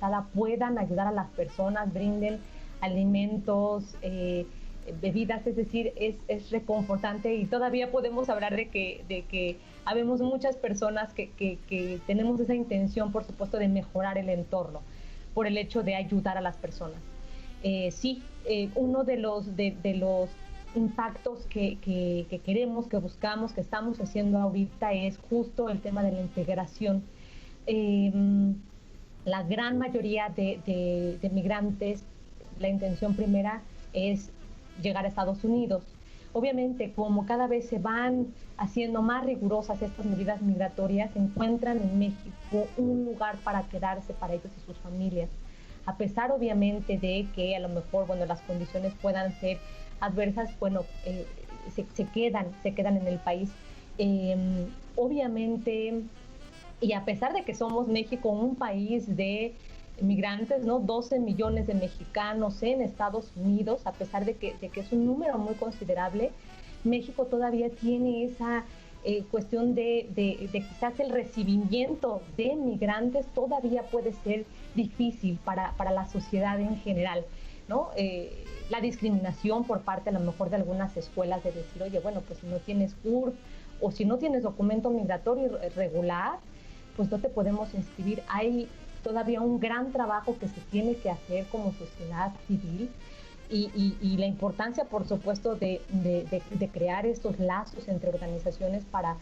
especializada puedan ayudar a las personas, brinden alimentos, bebidas, es decir, es reconfortante, y todavía podemos hablar de que habemos muchas personas que tenemos esa intención, por supuesto, de mejorar el entorno por el hecho de ayudar a las personas. Uno de los impactos que queremos, que buscamos, que estamos haciendo ahorita es justo el tema de la integración. La gran mayoría de migrantes, la intención primera es llegar a Estados Unidos. Obviamente, como cada vez se van haciendo más rigurosas estas medidas migratorias, encuentran en México un lugar para quedarse para ellos y sus familias. A pesar, obviamente, de que a lo mejor, las condiciones puedan ser adversas, se quedan en el país. Obviamente, y a pesar de que somos México un país de migrantes, ¿no? 12 millones de mexicanos en Estados Unidos, a pesar de que es un número muy considerable, México todavía tiene esa cuestión de quizás el recibimiento de migrantes todavía puede ser difícil para la sociedad en general, ¿no? La discriminación por parte a lo mejor de algunas escuelas de decir, oye, pues si no tienes CURP o si no tienes documento migratorio regular, pues no te podemos inscribir. Hay todavía un gran trabajo que se tiene que hacer como sociedad civil y la importancia, por supuesto, de crear estos lazos entre organizaciones para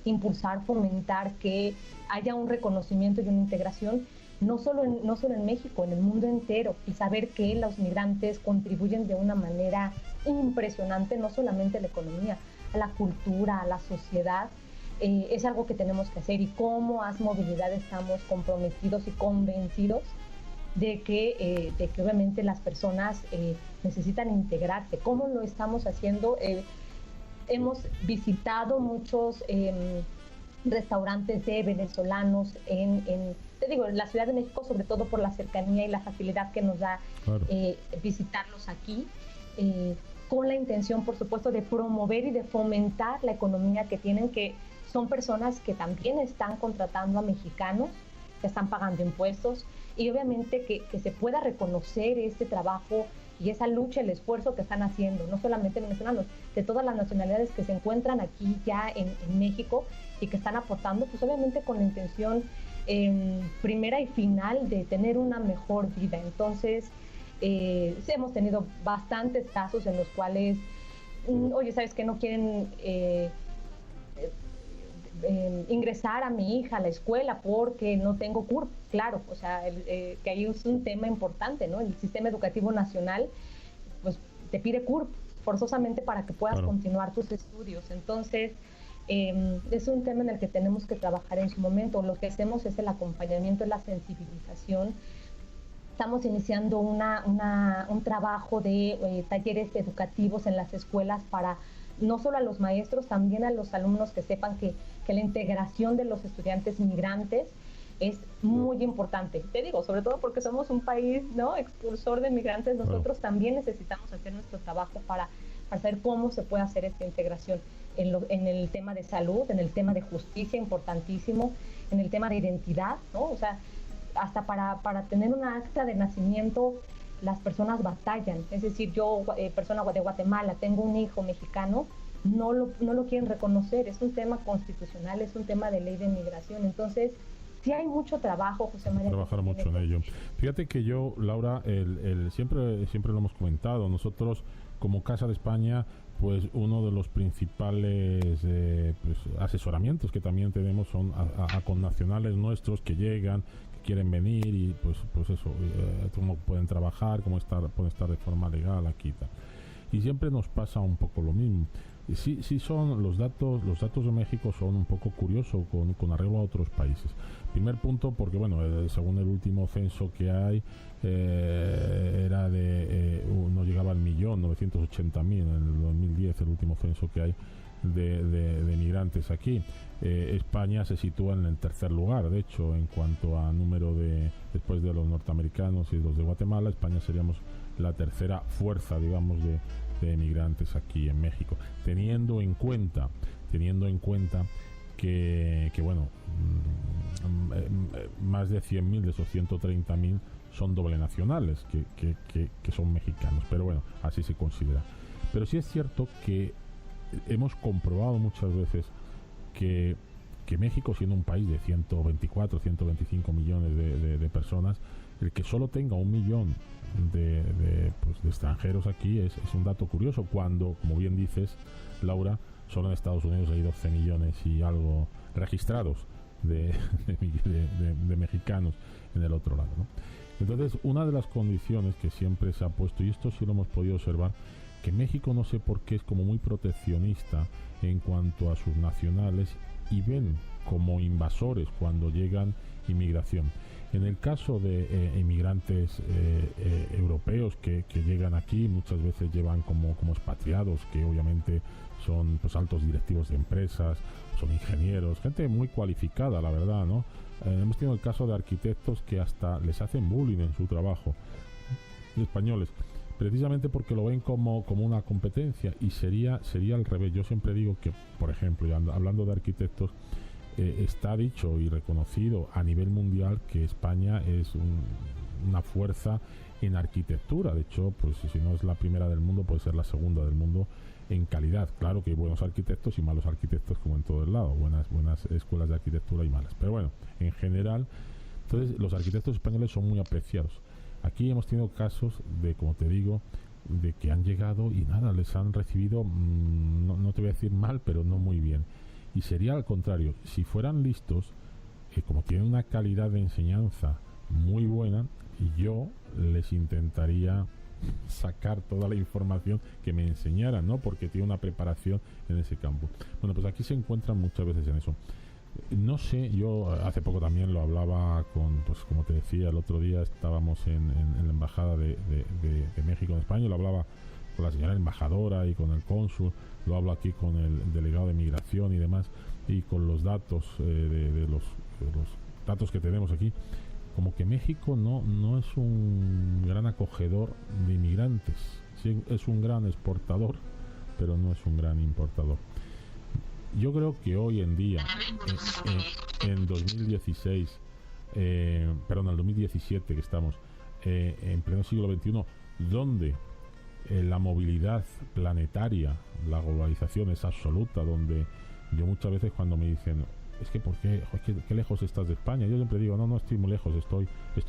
impulsar, fomentar que haya un reconocimiento y una integración, no solo en México, en el mundo entero, y saber que los migrantes contribuyen de una manera impresionante, no solamente a la economía, a la cultura, a la sociedad. Es algo que tenemos que hacer, y como Haz Movilidad estamos comprometidos y convencidos de que obviamente las personas necesitan integrarse. ¿Cómo lo estamos haciendo? Hemos visitado muchos restaurantes de venezolanos en la Ciudad de México, sobre todo por la cercanía y la facilidad que nos da visitarlos aquí, con la intención, por supuesto, de promover y de fomentar la economía que tienen, que son personas que también están contratando a mexicanos, que están pagando impuestos, y obviamente que se pueda reconocer este trabajo y esa lucha, el esfuerzo que están haciendo, no solamente venezolanos, de todas las nacionalidades que se encuentran aquí ya en México y que están aportando, pues obviamente con la intención primera y final de tener una mejor vida. Entonces, sí hemos tenido bastantes casos en los cuales, oye, ¿sabes qué? No quieren ingresar a mi hija a la escuela porque no tengo CURP. Claro, o sea, que ahí es un tema importante, ¿no? El sistema educativo nacional, pues, te pide CURP forzosamente para que puedas continuar tus estudios. Entonces, es un tema en el que tenemos que trabajar en su momento. Lo que hacemos es el acompañamiento, la sensibilización. Estamos iniciando un trabajo de talleres educativos en las escuelas para no solo a los maestros, también a los alumnos, que sepan que la integración de los estudiantes migrantes es muy importante. Te digo, sobre todo porque somos un país, ¿no?, expulsor de migrantes. Nosotros también necesitamos hacer nuestro trabajo para saber cómo se puede hacer esta integración en el tema de salud, en el tema de justicia, importantísimo, en el tema de identidad, ¿no? O sea, hasta para tener una acta de nacimiento, las personas batallan. Es decir, yo, persona de Guatemala, tengo un hijo mexicano, no lo quieren reconocer. Es un tema constitucional, es un tema de ley de migración. Entonces, sí hay mucho trabajo, José María. Trabajar mucho en ello. Fíjate que yo, Laura, siempre lo hemos comentado, nosotros como Casa de España, pues uno de los principales asesoramientos que también tenemos son a connacionales nuestros que llegan, quieren venir, y pues eso, cómo pueden trabajar, pueden estar de forma legal aquí y tal. Y siempre nos pasa un poco lo mismo. Y sí son los datos de México son un poco curiosos con arreglo a otros países. Primer punto, porque según el último censo que hay, era no llegaba al 1.980.000 en el 2010, el último censo que hay de migrantes aquí. España se sitúa en el tercer lugar, de hecho, en cuanto a número después de los norteamericanos y los de Guatemala. España seríamos la tercera fuerza, digamos, de migrantes aquí en México, teniendo en cuenta que bueno, más de 100.000 de esos 130.000 son doble nacionales, que son mexicanos, pero bueno, así se considera. Pero sí es cierto que hemos comprobado muchas veces que México, siendo un país de 124, 125 millones de personas, el que solo tenga 1 millón de extranjeros aquí es un dato curioso, cuando, como bien dices, Laura, solo en Estados Unidos hay 12 millones y algo registrados de mexicanos en el otro lado, ¿no? Entonces, una de las condiciones que siempre se ha puesto, y esto sí lo hemos podido observar, que México, no sé por qué, es como muy proteccionista en cuanto a sus nacionales y ven como invasores cuando llegan inmigración. En el caso de inmigrantes europeos que llegan aquí, muchas veces llevan como expatriados, que obviamente son pues altos directivos de empresas, son ingenieros, gente muy cualificada, la verdad, ¿no? Hemos tenido el caso de arquitectos que hasta les hacen bullying en su trabajo, españoles, precisamente porque lo ven como una competencia, y sería al revés. Yo siempre digo que, por ejemplo, y hablando de arquitectos, está dicho y reconocido a nivel mundial que España es una fuerza en arquitectura. De hecho, pues si no es la primera del mundo, puede ser la segunda del mundo en calidad. Claro que hay buenos arquitectos y malos arquitectos, como en todo el lado, buenas escuelas de arquitectura y malas, pero bueno, en general, entonces los arquitectos españoles son muy apreciados. Aquí hemos tenido casos de, como te digo, de que han llegado y nada, les han recibido, no te voy a decir mal, pero no muy bien. Y sería al contrario, si fueran listos, como tienen una calidad de enseñanza muy buena, yo les intentaría sacar toda la información que me enseñaran, ¿no? Porque tiene una preparación en ese campo. Bueno, pues aquí se encuentran muchas veces en eso. No sé, yo hace poco también lo hablaba pues como te decía, el otro día estábamos en la embajada de México en España, lo hablaba con la señora embajadora y con el cónsul, lo hablo aquí con el delegado de migración y demás, y con los datos de los datos que tenemos aquí, como que México no es un gran acogedor de inmigrantes. Sí, es un gran exportador, pero no es un gran importador. Yo creo que hoy en día, en 2016, perdón, en 2017 que estamos, en pleno siglo XXI, donde la movilidad planetaria, la globalización es absoluta, donde yo muchas veces cuando me dicen, es que ¿por qué? ¿Qué lejos estás de España? Yo siempre digo, no estoy muy lejos, estoy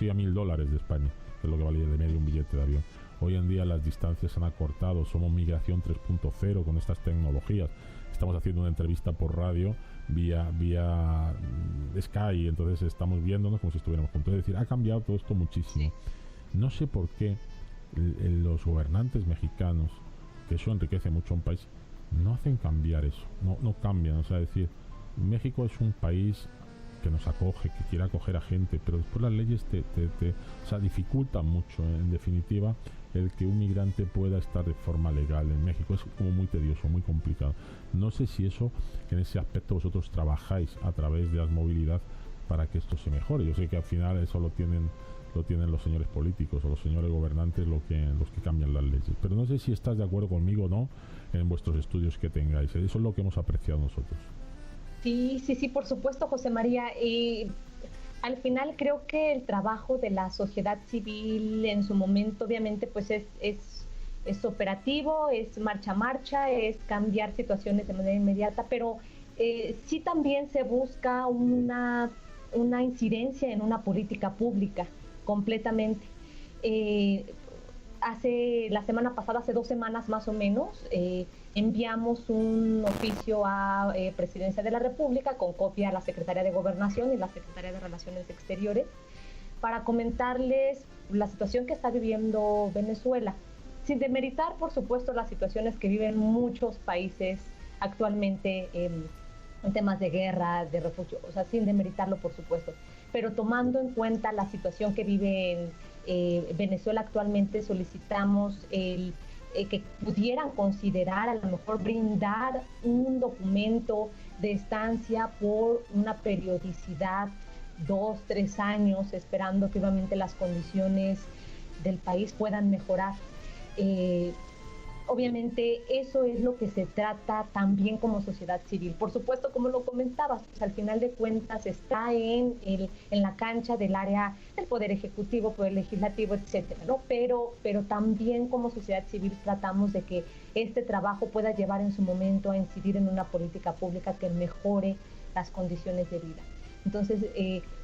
a $1.000 de España, que es lo que vale de medio un billete de avión. Hoy en día las distancias se han acortado, somos migración 3.0 con estas tecnologías. Estamos haciendo una entrevista por radio vía Sky, entonces estamos viéndonos como si estuviéramos juntos. Es decir, ha cambiado todo esto muchísimo. No sé por qué los gobernantes mexicanos, que eso enriquece mucho a un país, no hacen cambiar eso, no cambian. O sea, es decir, México es un país que nos acoge, que quiere acoger a gente, pero después las leyes o sea, dificultan mucho, en definitiva, el que un migrante pueda estar de forma legal en México. Es como muy tedioso, muy complicado. No sé si eso, en ese aspecto, vosotros trabajáis a través de la movilidad para que esto se mejore. Yo sé que al final eso lo tienen los señores políticos o los señores gobernantes los que cambian las leyes. Pero no sé si estás de acuerdo conmigo o no en vuestros estudios que tengáis. Eso es lo que hemos apreciado nosotros. Sí, por supuesto, José María. Al final creo que el trabajo de la sociedad civil en su momento, obviamente, pues es operativo, es marcha a marcha, es cambiar situaciones de manera inmediata, pero sí también se busca una incidencia en una política pública completamente. La semana pasada, hace 2 semanas más o menos, enviamos un oficio a Presidencia de la República con copia a la Secretaría de Gobernación y la Secretaría de Relaciones Exteriores para comentarles la situación que está viviendo Venezuela, sin demeritar, por supuesto, las situaciones que viven muchos países actualmente en temas de guerra, de refugio, o sea, sin demeritarlo, por supuesto, pero tomando en cuenta la situación que vive en Venezuela actualmente, solicitamos que pudieran considerar, a lo mejor brindar un documento de estancia por una periodicidad 2-3 años, esperando que obviamente las condiciones del país puedan mejorar. obviamente eso es lo que se trata también como sociedad civil. Por supuesto, como lo comentabas, pues al final de cuentas está en la cancha del área del Poder Ejecutivo, Poder Legislativo, etcétera, ¿no? Pero también como sociedad civil tratamos de que este trabajo pueda llevar en su momento a incidir en una política pública que mejore las condiciones de vida. Entonces,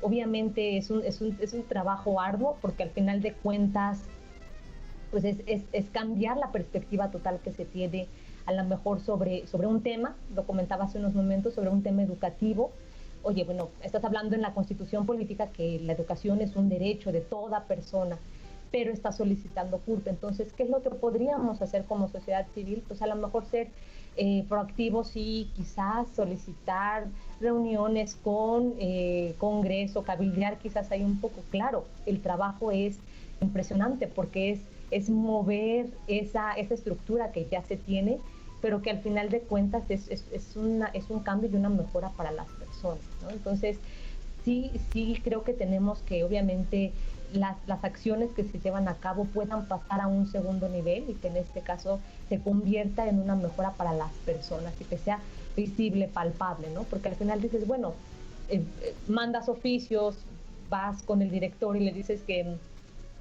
obviamente es un trabajo arduo, porque al final de cuentas pues es cambiar la perspectiva total que se tiene a lo mejor sobre un tema, lo comentaba hace unos momentos, sobre un tema educativo. Oye, bueno, estás hablando en la Constitución política que la educación es un derecho de toda persona, pero está solicitando culpa. Entonces, ¿qué es lo que podríamos hacer como sociedad civil? Pues a lo mejor ser proactivos y quizás solicitar reuniones con Congreso, cabildear quizás ahí un poco. Claro, el trabajo es impresionante porque es mover esa estructura que ya se tiene, pero que al final de cuentas es un cambio y una mejora para las personas, ¿no? Entonces, sí creo que tenemos que, obviamente, las acciones que se llevan a cabo puedan pasar a un segundo nivel y que en este caso se convierta en una mejora para las personas y que sea visible, palpable, ¿no? Porque al final dices, bueno, mandas oficios, vas con el director y le dices que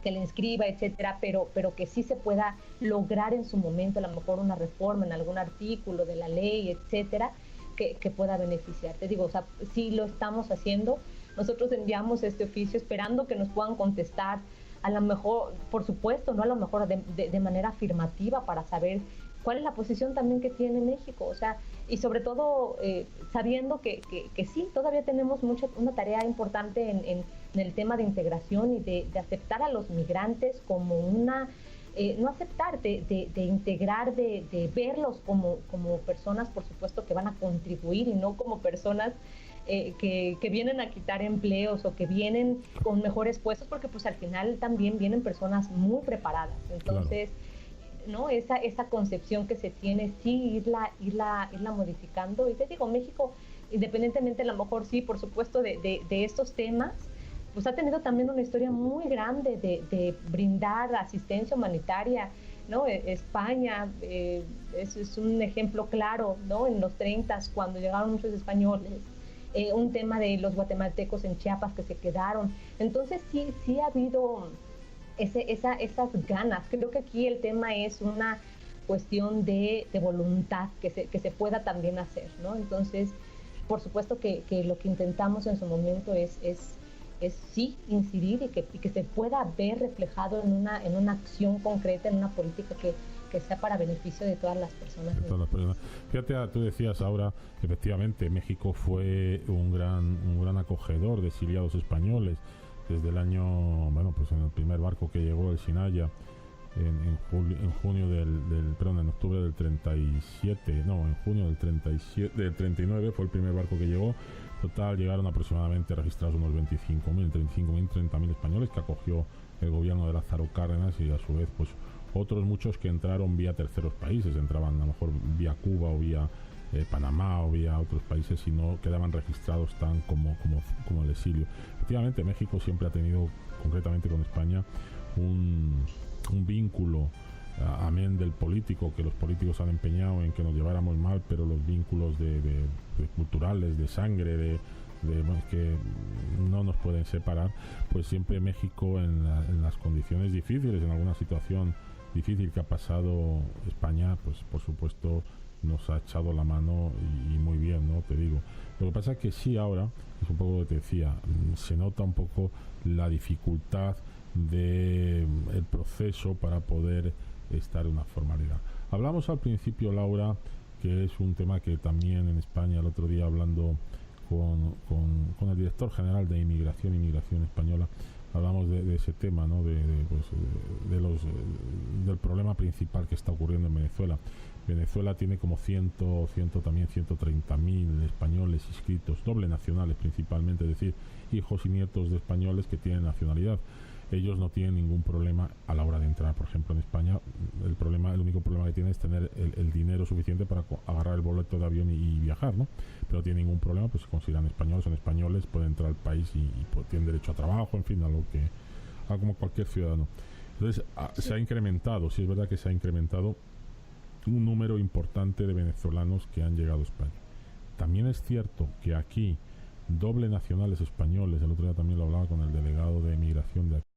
le inscriba, etcétera, pero que sí se pueda lograr en su momento a lo mejor una reforma en algún artículo de la ley, etcétera, que pueda beneficiar. Te digo, o sea, sí lo estamos haciendo. Nosotros enviamos este oficio esperando que nos puedan contestar, a lo mejor, por supuesto, no a lo mejor de manera afirmativa, para saber cuál es la posición también que tiene México, o sea, y sobre todo sabiendo que sí, todavía tenemos una tarea importante en el tema de integración y de aceptar a los migrantes como no aceptar, de integrar, de verlos como personas, por supuesto, que van a contribuir y no como personas que vienen a quitar empleos o que vienen con mejores puestos, porque pues al final también vienen personas muy preparadas. Entonces, claro, ¿no? Esa concepción que se tiene, sí irla modificando. Y te digo, México, independientemente a lo mejor sí, por supuesto, de estos temas, pues ha tenido también una historia muy grande de brindar asistencia humanitaria, ¿no? España es un ejemplo claro, ¿no? En los 30s, cuando llegaron muchos españoles, un tema de los guatemaltecos en Chiapas que se quedaron. Entonces sí ha habido esas ganas. Creo que aquí el tema es una cuestión de voluntad que se pueda también hacer, ¿no? Entonces, por supuesto que lo que intentamos en su momento es sí incidir y que se pueda ver reflejado en una acción concreta, en una política que sea para beneficio de todas las personas. Fíjate, tú decías ahora, efectivamente, México fue un gran acogedor de exiliados españoles desde el año, bueno, pues en el primer barco que llegó, el Sinaya, en octubre del 37, no, en junio del 39 fue el primer barco que llegó. Total, llegaron aproximadamente registrados unos 25.000, 30.000 españoles que acogió el gobierno de Lázaro Cárdenas, y a su vez pues otros muchos que entraron vía terceros países, entraban a lo mejor vía Cuba o vía Panamá o vía otros países, y no quedaban registrados tan como el exilio. Efectivamente, México siempre ha tenido, concretamente con España, un vínculo, amén del político, que los políticos han empeñado en que nos lleváramos mal, pero los vínculos de culturales, de sangre, bueno, que no nos pueden separar. Pues siempre México, en las condiciones difíciles, en alguna situación difícil que ha pasado España, pues por supuesto nos ha echado la mano, y muy bien, ¿no? Te digo. Lo que pasa es que sí, ahora, es un poco lo que te decía, se nota un poco la dificultad del proceso para poder estar en una formalidad. Hablamos al principio, Laura, que es un tema que también en España, el otro día hablando con el director general de Inmigración Española, hablamos de ese tema, ¿no? Del problema principal que está ocurriendo en Venezuela. Venezuela tiene como 130.000 españoles inscritos, doble nacionales principalmente, es decir, hijos y nietos de españoles que tienen nacionalidad. Ellos no tienen ningún problema a la hora de entrar, por ejemplo, en España. El único problema que tienen es tener el dinero suficiente para agarrar el boleto de avión y viajar, ¿no? Pero no tienen ningún problema, pues se consideran españoles, son españoles, pueden entrar al país y pues, tienen derecho a trabajo, en fin, como cualquier ciudadano. Entonces, se ha incrementado, sí es verdad que se ha incrementado un número importante de venezolanos que han llegado a España. También es cierto que aquí doble nacionales españoles, el otro día también lo hablaba con el delegado de migración